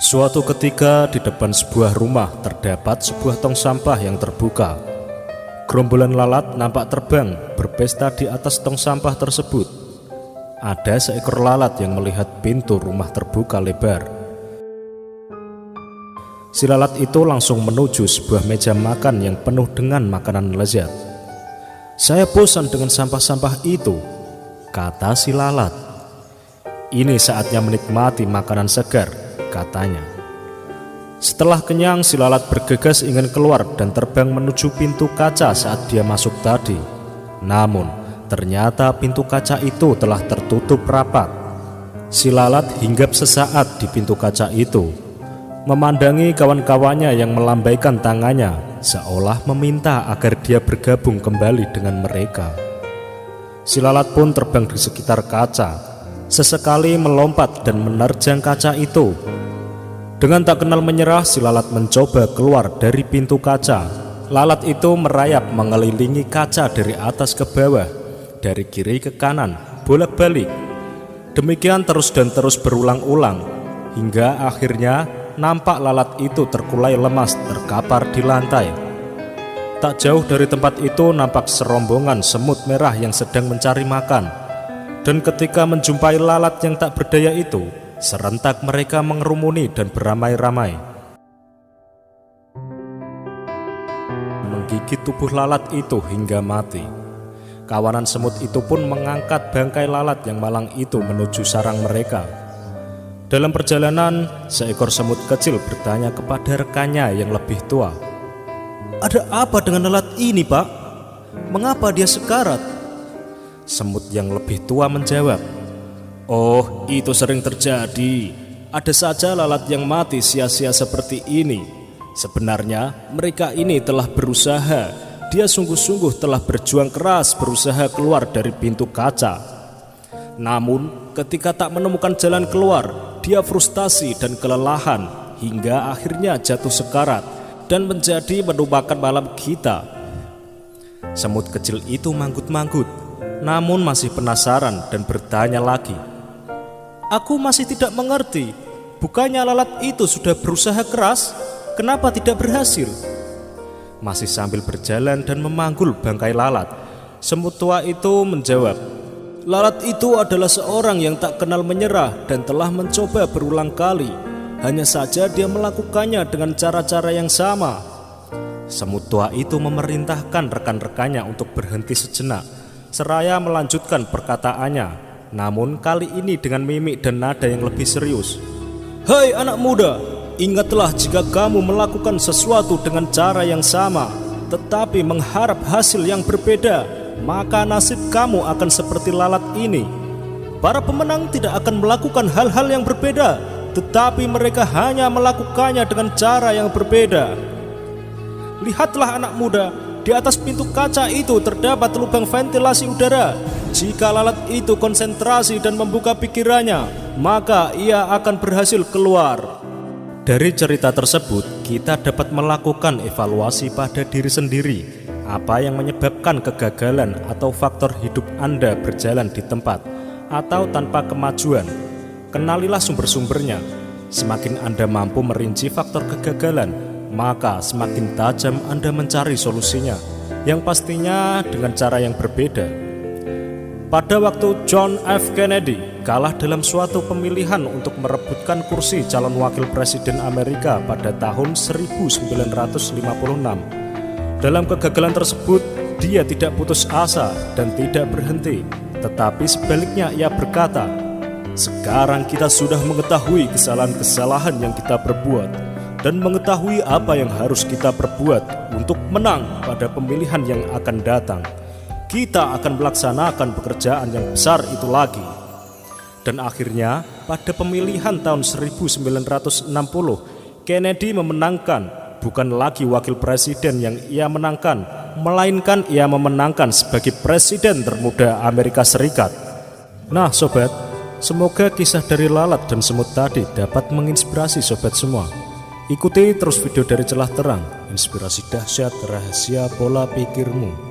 Suatu ketika di depan sebuah rumah terdapat sebuah tong sampah yang terbuka. Gerombolan lalat nampak terbang berpesta di atas tong sampah tersebut. Ada seekor lalat yang melihat pintu rumah terbuka lebar. Si lalat itu langsung menuju sebuah meja makan yang penuh dengan makanan lezat. "Saya bosan dengan sampah-sampah itu," kata si lalat. "Ini saatnya menikmati makanan segar," katanya. Setelah kenyang, si lalat bergegas ingin keluar dan terbang menuju pintu kaca saat dia masuk tadi. Namun, ternyata pintu kaca itu telah tertutup rapat. Si lalat hinggap sesaat di pintu kaca itu, memandangi kawan-kawannya yang melambaikan tangannya, seolah meminta agar dia bergabung kembali dengan mereka. Si lalat pun terbang di sekitar kaca, sesekali melompat dan menerjang kaca itu. Dengan tak kenal menyerah, si lalat mencoba keluar dari pintu kaca. Lalat itu merayap mengelilingi kaca dari atas ke bawah, dari kiri ke kanan, bolak-balik. Demikian terus dan terus berulang-ulang, hingga akhirnya nampak lalat itu terkulai lemas terkapar di lantai. Tak jauh dari tempat itu nampak serombongan semut merah yang sedang mencari makan. Dan ketika menjumpai lalat yang tak berdaya itu, serentak mereka mengerumuni dan beramai-ramai, menggigit tubuh lalat itu hingga mati. Kawanan semut itu pun mengangkat bangkai lalat yang malang itu menuju sarang mereka. Dalam perjalanan, seekor semut kecil bertanya kepada rekannya yang lebih tua, "Ada apa dengan lalat ini, Pak? Mengapa dia sekarat?" Semut yang lebih tua menjawab, "Oh, itu sering terjadi. Ada saja lalat yang mati sia-sia seperti ini. Sebenarnya mereka ini telah berusaha. Dia sungguh-sungguh telah berjuang keras berusaha keluar dari pintu kaca. Namun ketika tak menemukan jalan keluar, dia frustasi dan kelelahan hingga akhirnya jatuh sekarat dan menjadi menumpahkan malam kita." Semut kecil itu manggut-manggut, namun masih penasaran dan bertanya lagi, "Aku masih tidak mengerti. Bukannya lalat itu sudah berusaha keras? Kenapa tidak berhasil?" Masih sambil berjalan dan memanggul bangkai lalat, semut tua itu menjawab, "Lalat itu adalah seorang yang tak kenal menyerah dan telah mencoba berulang kali. Hanya saja dia melakukannya dengan cara-cara yang sama." Semut tua itu memerintahkan rekan-rekannya untuk berhenti sejenak, seraya melanjutkan perkataannya. Namun kali ini dengan mimik dan nada yang lebih serius. "Hai anak muda, ingatlah jika kamu melakukan sesuatu dengan cara yang sama, tetapi mengharap hasil yang berbeda, maka nasib kamu akan seperti lalat ini. Para pemenang tidak akan melakukan hal-hal yang berbeda, tetapi mereka hanya melakukannya dengan cara yang berbeda. Lihatlah anak muda, di atas pintu kaca itu terdapat lubang ventilasi udara. Jika lalat itu konsentrasi dan membuka pikirannya, maka ia akan berhasil keluar." Dari cerita tersebut, kita dapat melakukan evaluasi pada diri sendiri. Apa yang menyebabkan kegagalan atau faktor hidup Anda berjalan di tempat atau tanpa kemajuan? Kenalilah sumber-sumbernya. Semakin Anda mampu merinci faktor kegagalan, maka semakin tajam Anda mencari solusinya, yang pastinya dengan cara yang berbeda. Pada waktu John F. Kennedy kalah dalam suatu pemilihan untuk merebutkan kursi calon wakil presiden Amerika pada tahun 1956. Dalam kegagalan tersebut, dia tidak putus asa dan tidak berhenti, tetapi sebaliknya ia berkata, "Sekarang kita sudah mengetahui kesalahan-kesalahan yang kita perbuat dan mengetahui apa yang harus kita perbuat untuk menang pada pemilihan yang akan datang. Kita akan melaksanakan pekerjaan yang besar itu lagi." Dan akhirnya pada pemilihan tahun 1960, Kennedy memenangkan. Bukan lagi wakil presiden yang ia menangkan, melainkan ia memenangkan sebagai presiden termuda Amerika Serikat. Nah sobat, semoga kisah dari lalat dan semut tadi dapat menginspirasi sobat semua. Ikuti terus video dari Celah Terang, inspirasi dahsyat rahasia pola pikirmu.